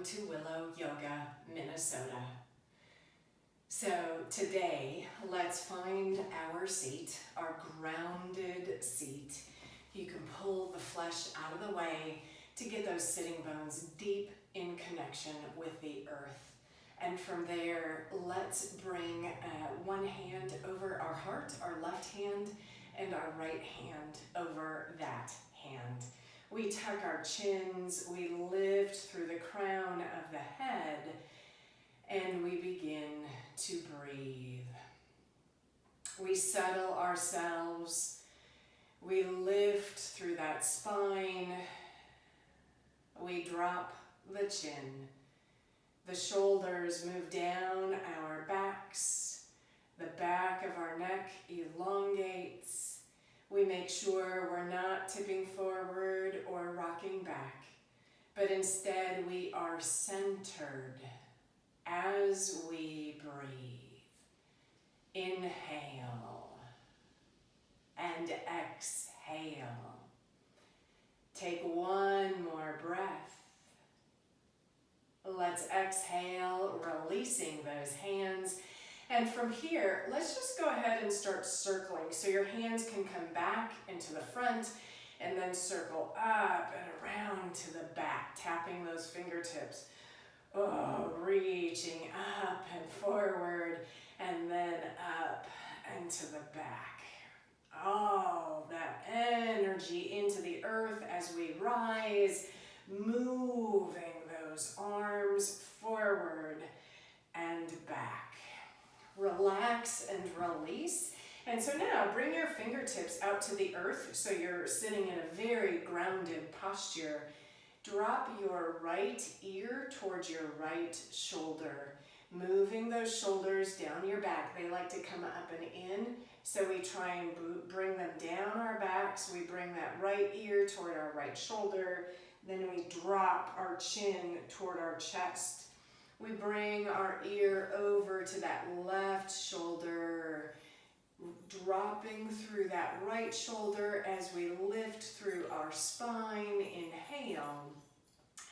Welcome to Willow Yoga, Minnesota. So today, let's find our seat, our grounded seat. You can pull the flesh out of the way to get those sitting bones deep in connection with the earth. And from there, let's bring one hand over our heart, our left hand, and our right hand over that hand. We tuck our chins, we lift through the crown of the head, and we begin to breathe. We settle ourselves, we lift through that spine, we drop the chin. The shoulders move down our backs, the back of our neck elongates. We make sure we're not tipping forward or rocking back, but instead we are centered as we breathe. Inhale and exhale. Take one more breath. Let's exhale, releasing those hands. And from here, let's just go ahead and start circling. So your hands can come back into the front and then circle up and around to the back, tapping those fingertips. Oh, reaching up and forward and then up and to the back. Oh, that energy into the earth as we rise, moving those arms forward and back. Relax and release. And so now bring your fingertips out to the earth so you're sitting in a very grounded posture. Drop your right ear towards your right shoulder, moving those shoulders down your back. They like to come up and in, so we try and bring them down our backs. We bring that right ear toward our right shoulder, then we drop our chin toward our chest. We bring our ear over to that left shoulder, dropping through that right shoulder as we lift through our spine. Inhale,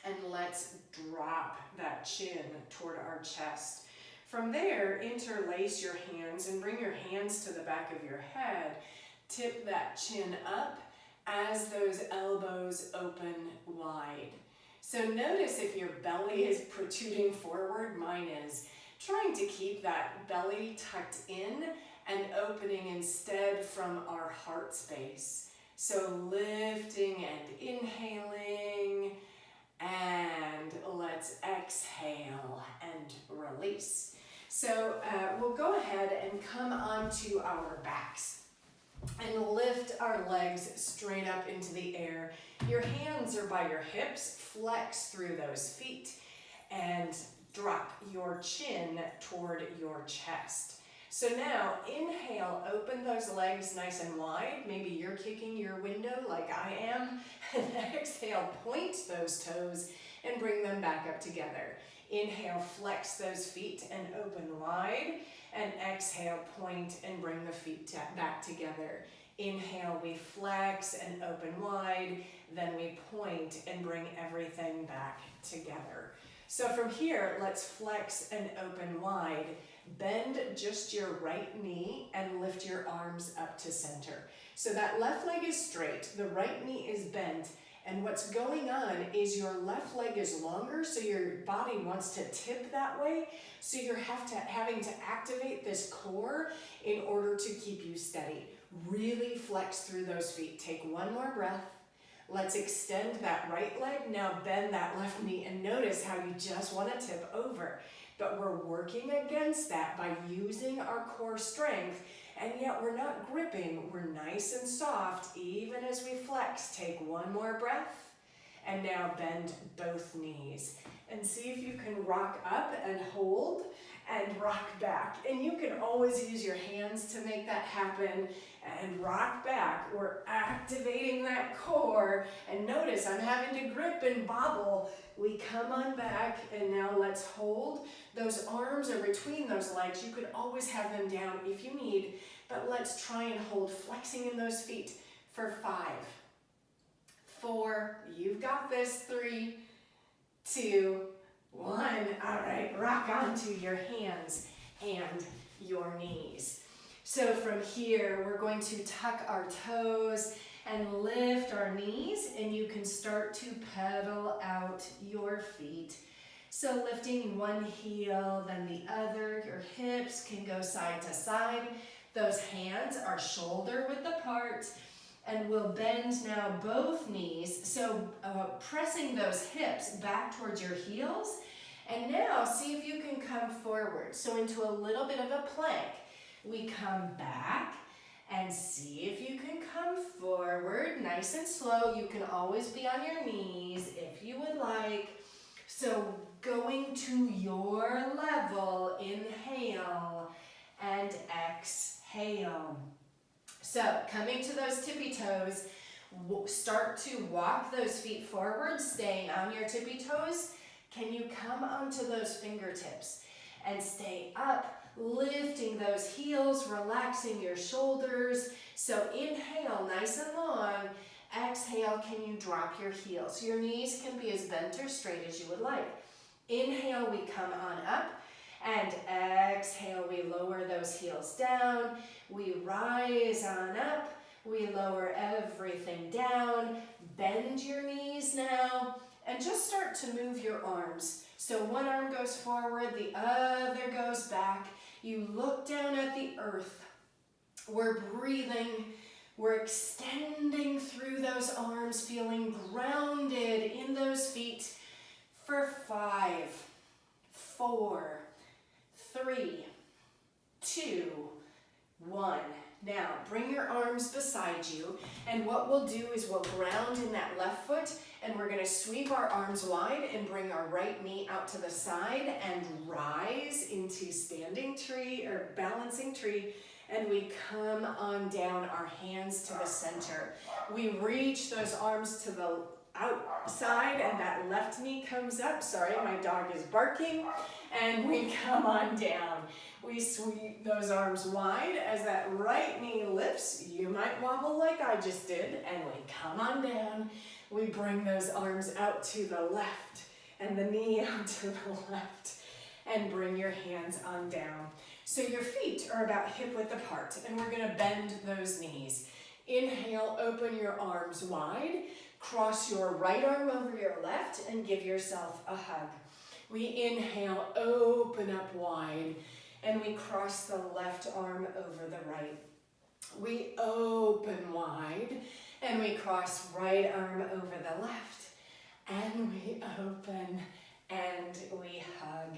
and let's drop that chin toward our chest. From there, interlace your hands and bring your hands to the back of your head. Tip that chin up as those elbows open wide. So notice if your belly is protruding forward, mine is. Trying to keep that belly tucked in and opening instead from our heart space. So lifting and inhaling, and let's exhale and release. So we'll go ahead and come onto our backs and lift our legs straight up into the air. Your hands are by your hips, flex through those feet, and drop your chin toward your chest. So now, inhale, open those legs nice and wide. Maybe you're kicking your window like I am. And exhale, point those toes and bring them back up together. Inhale, flex those feet and open wide. And exhale, point and bring the feet back together. Inhale, we flex and open wide. Then we point and bring everything back together. So from here, let's flex and open wide. Bend just your right knee and lift your arms up to center. So that left leg is straight, the right knee is bent, and what's going on is your left leg is longer, so your body wants to tip that way, so you're having to activate this core in order to keep you steady. Really flex through those feet. Take one more breath. Let's extend that right leg. Now bend that left knee and notice how you just want to tip over. But we're working against that by using our core strength, and yet we're not gripping. We're nice and soft even as we flex. Take one more breath, and now bend both knees. And see if you can rock up and hold and rock back. And you can always use your hands to make that happen and rock back. We're activating that core. And notice I'm having to grip and bobble. We come on back, and now let's hold. Those arms are between those legs. You could always have them down if you need, but let's try and hold, flexing in those feet for 5, 4, you've got this, 3, 2, 1. All right, rock onto your hands and your knees. So from here, we're going to tuck our toes and lift our knees, and you can start to pedal out your feet. So lifting one heel, then the other, your hips can go side to side. Those hands are shoulder width apart, and we'll bend now both knees. So pressing those hips back towards your heels. And now see if you can come forward. So into a little bit of a plank. We come back and see if you can come forward, nice and slow. You can always be on your knees if you would like. So going to your level, inhale and exhale. So coming to those tippy toes, start to walk those feet forward, staying on your tippy toes. Can you come onto those fingertips and stay up, lifting those heels, relaxing your shoulders. So inhale, nice and long. Exhale, can you drop your heels? Your knees can be as bent or straight as you would like. Inhale, we come on up. And exhale, we lower those heels down. We rise on up. We lower everything down. Bend your knees now. And just start to move your arms. So one arm goes forward, the other goes back. You look down at the earth. We're breathing. We're extending through those arms, feeling grounded in those feet for 5, 4, 3, 2, 1. Now, bring your arms beside you, and what we'll do is we'll ground in that left foot, and we're going to sweep our arms wide and bring our right knee out to the side and rise into standing tree or balancing tree, and we come on down, our hands to the center. We reach those arms to the outside, and that left knee comes up. Sorry, my dog is barking. And we come on down. We sweep those arms wide as that right knee lifts. You might wobble like I just did, and we come on down. We bring those arms out to the left and the knee out to the left, and bring your hands on down. So your feet are about hip width apart, and we're gonna bend those knees. Inhale, open your arms wide. Cross your right arm over your left and give yourself a hug. We inhale, open up wide, and we cross the left arm over the right. We open wide, and we cross right arm over the left, and we open, and we hug.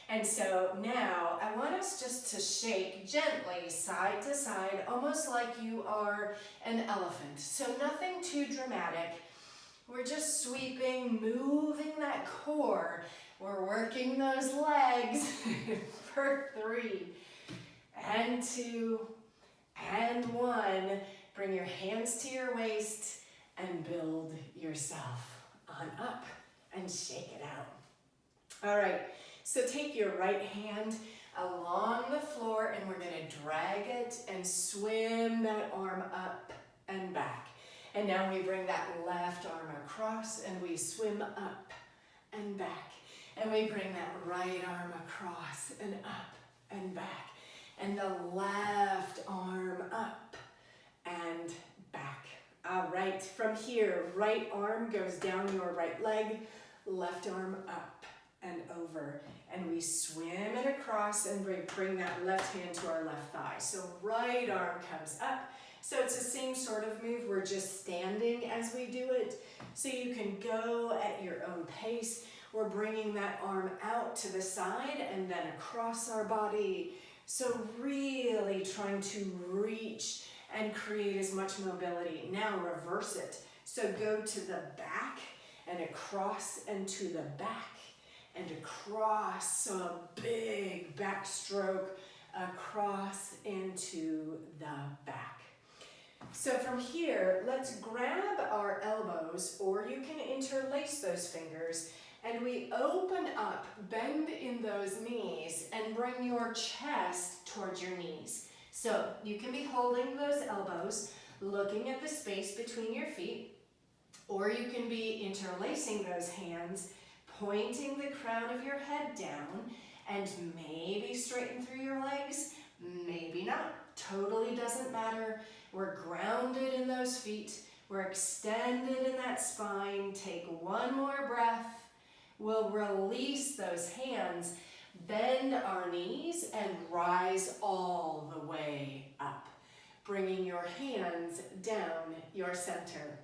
And so now I want us just to shake gently side to side, almost like you are an elephant. So nothing too dramatic. We're just sweeping, moving that core. We're working those legs for 3 and 2 and 1. Bring your hands to your waist and build yourself on up and shake it out. All right, so take your right hand along the floor, and we're going to drag it and swim that arm up and back. And now we bring that left arm across, and we swim up and back. And we bring that right arm across and up and back. And the left arm up and back. All right, from here, right arm goes down your right leg, left arm up and over. And we swim it across and bring that left hand to our left thigh. So right arm comes up. So it's the same sort of move. We're just standing as we do it. So you can go at your own pace. We're bringing that arm out to the side and then across our body. So really trying to reach and create as much mobility. Now reverse it. So go to the back and across and to the back and across. So a big backstroke across into the back. So from here, let's grab our elbows, or you can interlace those fingers, and we open up, bend in those knees, and bring your chest towards your knees. So you can be holding those elbows, looking at the space between your feet, or you can be interlacing those hands, pointing the crown of your head down, and maybe straighten through your legs, maybe not. Totally doesn't matter. We're grounded in those feet. We're extended in that spine. Take one more breath. We'll release those hands, bend our knees, and rise all the way up, bringing your hands down your center.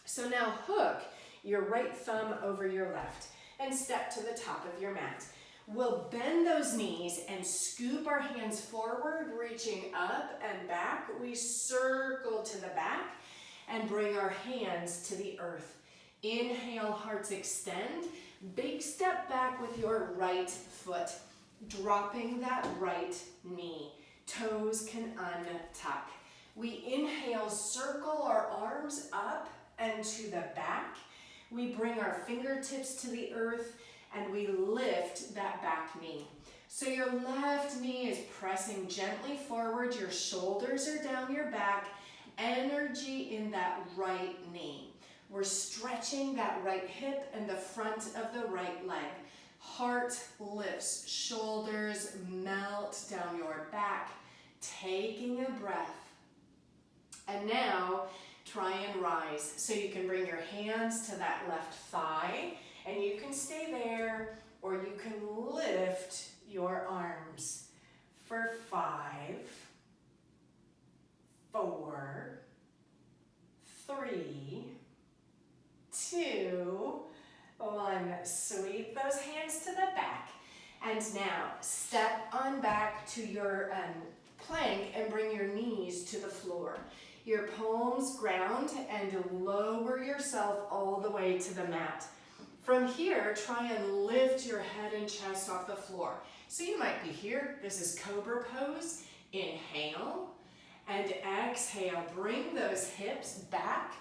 So now hook your right thumb over your left and step to the top of your mat. We'll bend those knees and scoop our hands forward, reaching up and back. We circle to the back and bring our hands to the earth. Inhale, hearts extend. Big step back with your right foot, dropping that right knee. Toes can untuck. We inhale, circle our arms up and to the back. We bring our fingertips to the earth and we lift that back knee. So your left knee is pressing gently forward. Your shoulders are down your back. Energy in that right knee. We're stretching that right hip and the front of the right leg. Heart lifts, shoulders melt down your back, taking a breath. And now try and rise. So you can bring your hands to that left thigh and you can stay there or you can lift your arms for 5, 4, 3, 2, 1. Sweep those hands to the back. And now step on back to your plank and bring your knees to the floor. Your palms ground and lower yourself all the way to the mat. From here, try and lift your head and chest off the floor. So you might be here. This is Cobra pose. Inhale and exhale. Bring those hips back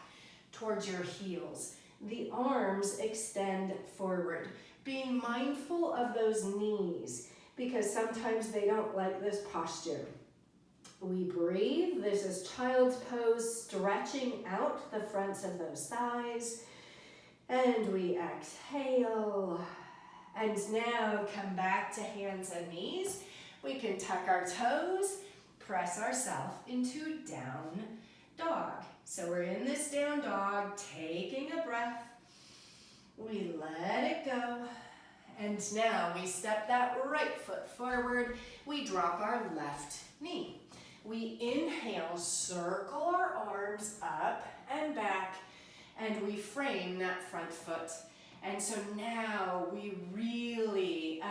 towards your heels. The arms extend forward. Being mindful of those knees because sometimes they don't like this posture. We breathe. This is child's pose, stretching out the fronts of those thighs. And we exhale. And now come back to hands and knees. We can tuck our toes, press ourselves into down dog. So we're in this down dog, taking a breath. We let it go. And now we step that right foot forward. We drop our left knee. We inhale, circle our arms up and back, and we frame that front foot. And so now we really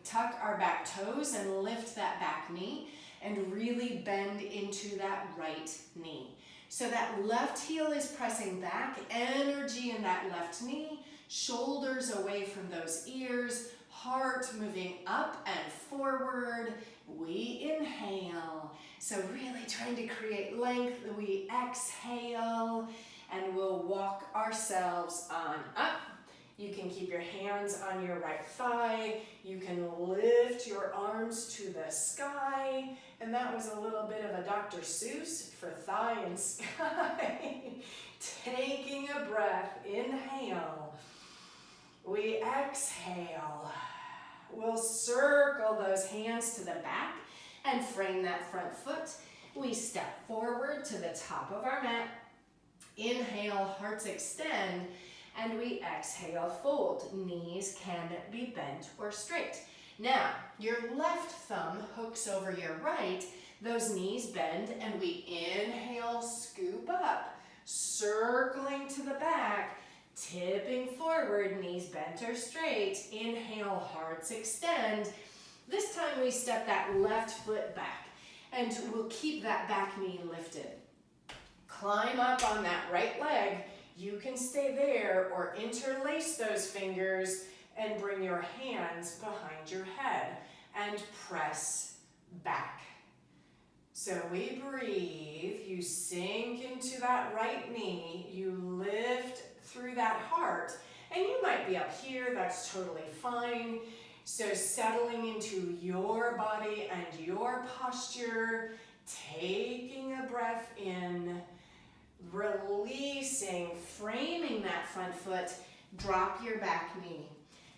tuck our back toes and lift that back knee and really bend into that right knee. So that left heel is pressing back, energy in that left knee, shoulders away from those ears, heart moving up and forward. We inhale. So really trying to create length. We exhale and we'll walk ourselves on up. You can keep your hands on your right thigh. You can lift your arms to the sky. And that was a little bit of a Dr. Seuss for thigh and sky. Taking a breath, inhale. We exhale. We'll circle those hands to the back and frame that front foot. We step forward to the top of our mat. Inhale, hearts extend. And we exhale, fold. Knees can be bent or straight. Now, your left thumb hooks over your right. Those knees bend and we inhale, scoop up, circling to the back, tipping forward, knees bent or straight. Inhale, hearts extend. This time we step that left foot back and we'll keep that back knee lifted. Climb up on that right leg. You can stay there or interlace those fingers and bring your hands behind your head and press back. So we breathe, you sink into that right knee, you lift through that heart, and you might be up here, that's totally fine. So settling into your body and your posture, taking a breath in, releasing, framing that front foot, drop your back knee.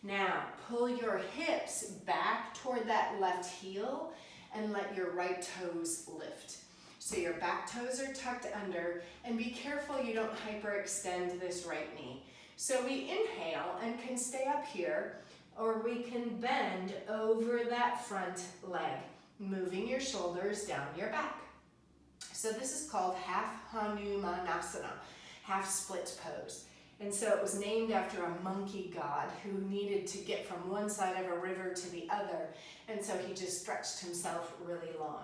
Now, pull your hips back toward that left heel and let your right toes lift. So your back toes are tucked under, and be careful you don't hyperextend this right knee. So we inhale and can stay up here, or we can bend over that front leg, moving your shoulders down your back. So this is called half Hanumanasana, half split pose. And so it was named after a monkey god who needed to get from one side of a river to the other. And so he just stretched himself really long.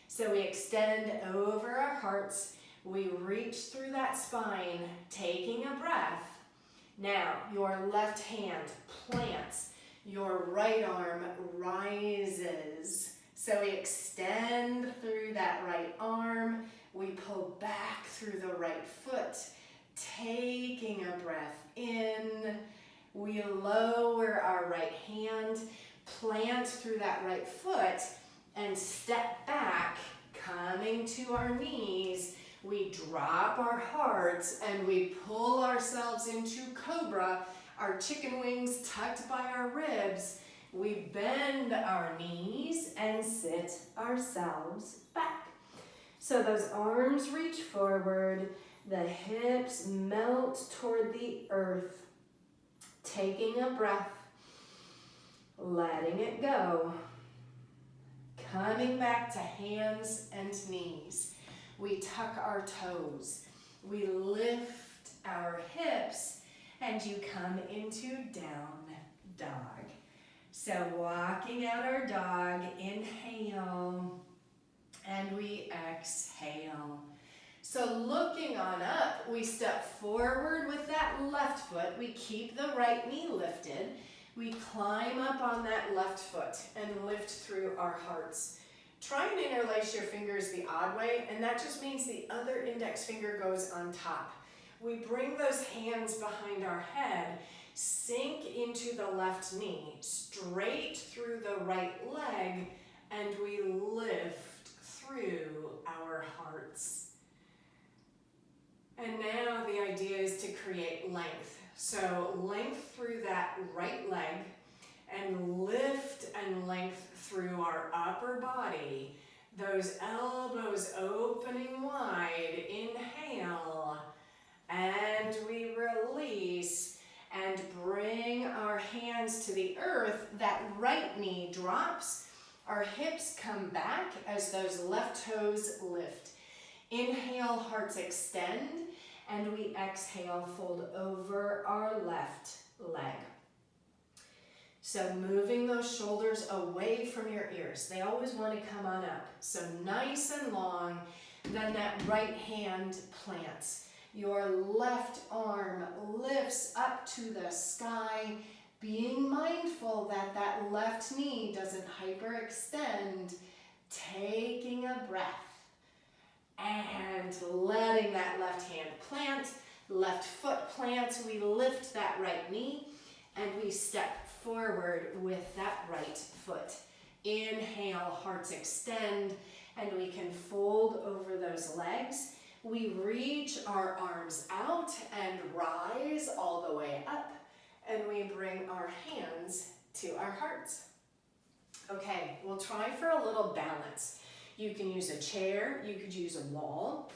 So we extend over our hearts. We reach through that spine, taking a breath. Now, your left hand plants. Your right arm rises. So we extend through that right arm. We pull back through the right foot, taking a breath in. We lower our right hand, plant through that right foot, and step back, coming to our knees. We drop our hearts and we pull ourselves into cobra, our chicken wings tucked by our ribs. We bend our knees and sit ourselves back. So those arms reach forward, the hips melt toward the earth, taking a breath, letting it go. Coming back to hands and knees. We tuck our toes. We lift our hips, and you come into down dog. So walking out our dog, inhale, and we exhale. So looking on up, we step forward with that left foot. We keep the right knee lifted. We climb up on that left foot and lift through our hearts. Try and interlace your fingers the odd way, and that just means the other index finger goes on top. We bring those hands behind our head, sink into the left knee, straight through the right leg, and we lift through our hearts. And now the idea is to create length. So length through that right leg and lift and length through our upper body. Those elbows opening wide. Inhale. And we release and bring our hands to the earth. That right knee drops. Our hips come back as those left toes lift. Inhale, hearts extend. And we exhale, fold over our left leg. So moving those shoulders away from your ears. They always want to come on up. So nice and long. Then that right hand plants. Your left arm lifts up to the sky, being mindful that that left knee doesn't hyperextend. Taking a breath. And letting that left hand plant, left foot plants. We lift that right knee and we step forward with that right foot. Inhale, hearts extend, and we can fold over those legs. We reach our arms out and rise all the way up, and we bring our hands to our hearts. Okay, we'll try for a little balance. You can use a chair, you could use a wall.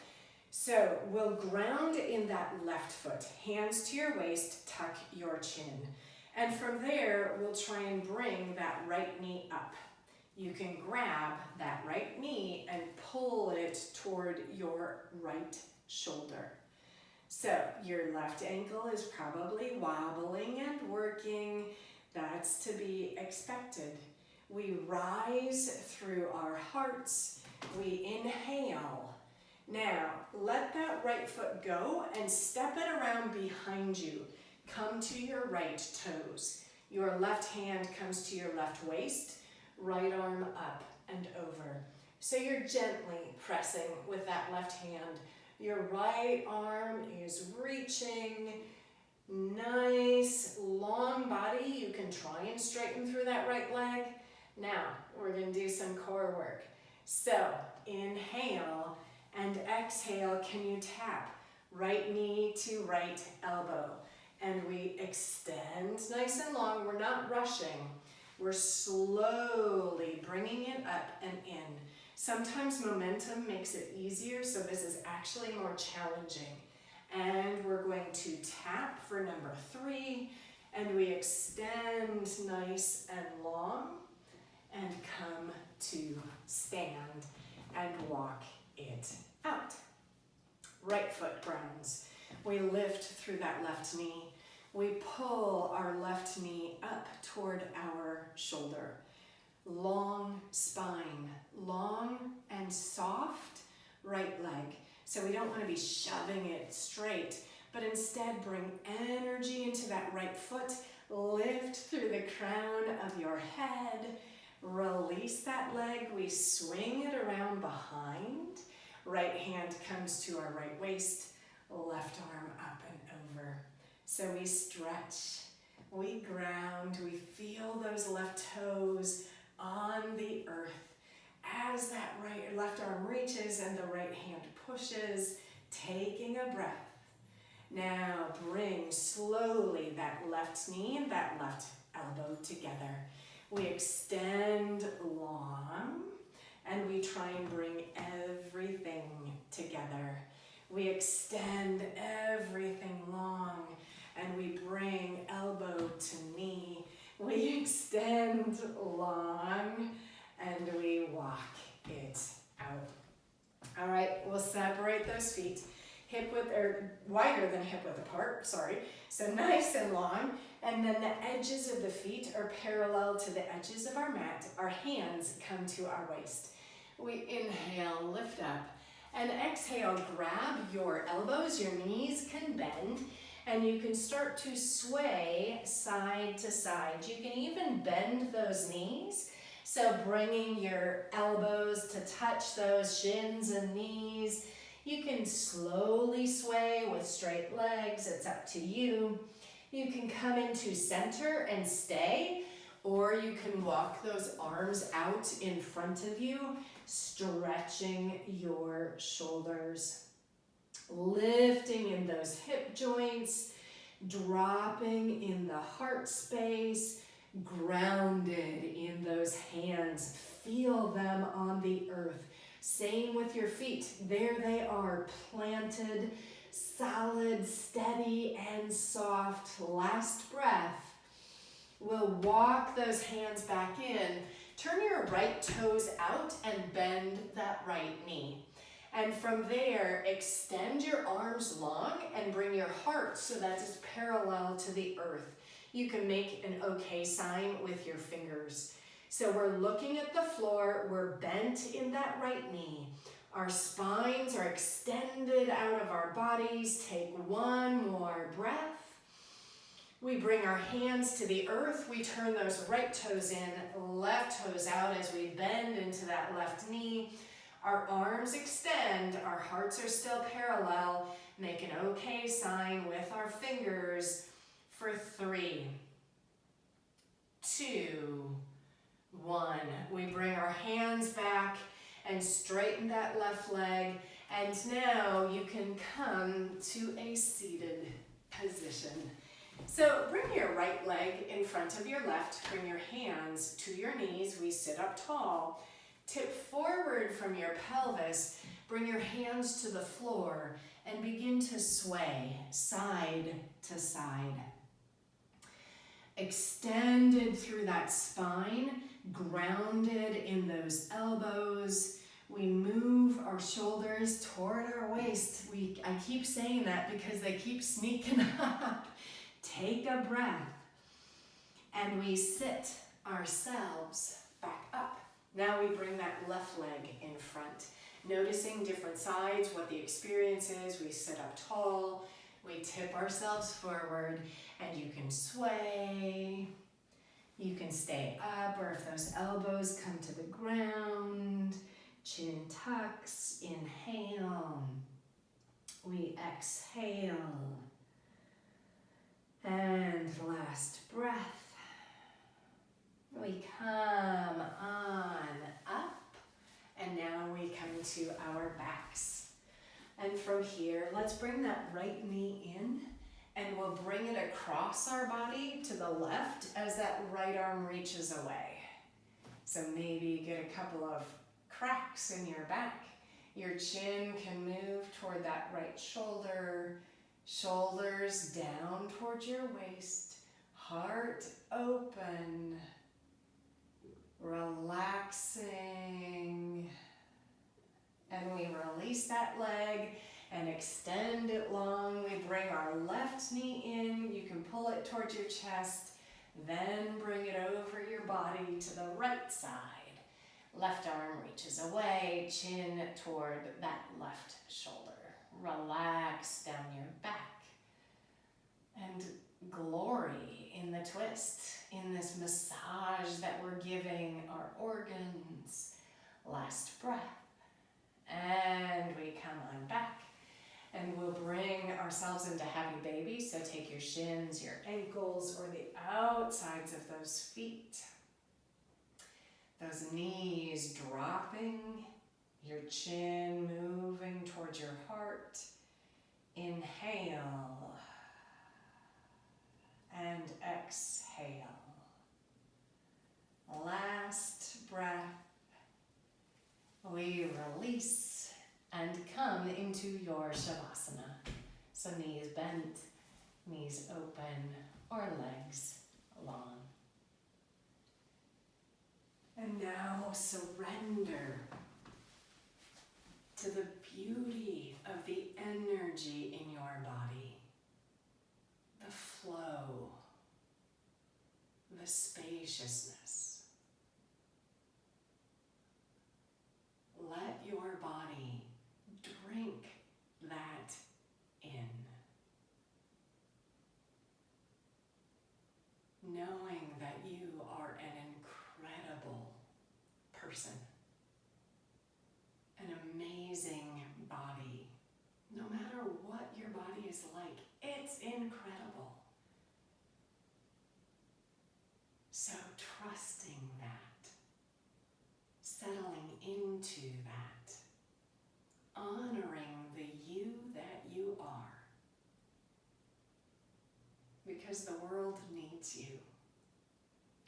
So we'll ground in that left foot, hands to your waist, tuck your chin. And from there, we'll try and bring that right knee up. You can grab that right knee and pull it toward your right shoulder. So your left ankle is probably wobbling and working. That's to be expected. We rise through our hearts. We inhale. Now, let that right foot go and step it around behind you. Come to your right toes. Your left hand comes to your left waist, right arm up and over. So you're gently pressing with that left hand. Your right arm is reaching. Nice, long body. You can try and straighten through that right leg. Now, we're going to do some core work. So, inhale and exhale. Can you tap right knee to right elbow? and we extend nice and long. We're not rushing. We're slowly bringing it up and in. Sometimes momentum makes it easier, so this is actually more challenging. And we're going to tap for number 3, and we extend nice and long, and come to stand and walk it out. Right foot grounds. We lift through that left knee. We pull our left knee up toward our shoulder. Long spine, long and soft right leg. So we don't want to be shoving it straight, but instead bring energy into that right foot. Lift through the crown of your head. Release that leg. We swing it around behind. Right hand comes to our right waist. Left arm up and over. So we stretch, we ground, we feel those left toes on the earth as that left arm reaches and the right hand pushes, taking a breath. Now bring slowly that left knee and that left elbow together. We extend long and we try and bring everything together. We extend everything long and we bring elbow to knee. We extend long and we walk it out. All right, we'll separate those feet, wider than hip width apart, sorry. So nice and long, and then the edges of the feet are parallel to the edges of our mat. Our hands come to our waist. We inhale, lift up, and exhale, grab your elbows, your knees can bend, and you can start to sway side to side. You can even bend those knees. So bringing your elbows to touch those shins and knees. You can slowly sway with straight legs. It's up to you. You can come into center and stay, or you can walk those arms out in front of you, stretching your shoulders. Lifting in those hip joints, dropping in the heart space, grounded in those hands. Feel them on the earth. Same with your feet. There they are, planted, solid, steady, and soft. Last breath. We'll walk those hands back in. Turn your right toes out and bend that right knee. And from there, extend your arms long and bring your heart so that it's parallel to the earth. You can make an okay sign with your fingers. So we're looking at the floor, we're bent in that right knee. Our spines are extended out of our bodies. Take one more breath. We bring our hands to the earth. We turn those right toes in, left toes out as we bend into that left knee. Our arms extend, our hearts are still parallel. Make an okay sign with our fingers for 3, 2, 1. We bring our hands back and straighten that left leg. And now you can come to a seated position. So bring your right leg in front of your left. Bring your hands to your knees. We sit up tall. Tip forward from your pelvis, bring your hands to the floor, and begin to sway side to side. Extended through that spine, grounded in those elbows. We move our shoulders toward our waist. I keep saying that because they keep sneaking up. Take a breath, and we sit ourselves back up. Now we bring that left leg in front, noticing different sides, what the experience is. We sit up tall, we tip ourselves forward, and you can sway. You can stay up, or if those elbows come to the ground, chin tucks, inhale. We exhale. And last breath. We come on up, and now we come to our backs. And from here, let's bring that right knee in And we'll bring it across our body to the left as that right arm reaches away. So maybe get a couple of cracks in your back. Your chin can move toward that right shoulder, shoulders down towards your waist, heart open, relaxing. And we release that leg and extend it long. We bring our left knee in. You can pull it towards your chest, then bring it over your body to the right side. Left arm reaches away, chin toward that left shoulder. Relax down your back. And glory in the twist, in this massage that we're giving our organs. Last breath. And we come on back. And we'll bring ourselves into happy baby. So take your shins, your ankles, or the outsides of those feet. Those knees dropping, your chin moving towards your heart. Inhale and exhale. Last breath. We release and come into your Shavasana. So knees bent, knees open, or legs long. And now surrender to the beauty of the energy in your body, the flow, the spaciousness. Let your body drink that in, knowing that you are an incredible person, an amazing body. No matter what your body is like, it's incredible. So trusting that, settling into that, honoring the you that you are, because the world needs you.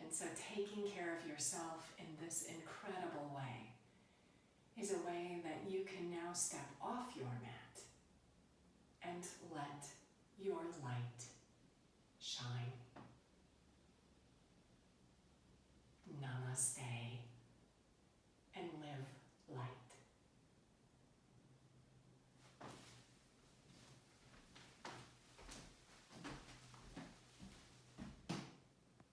And so taking care of yourself in this incredible way is a way that you can now step off your mat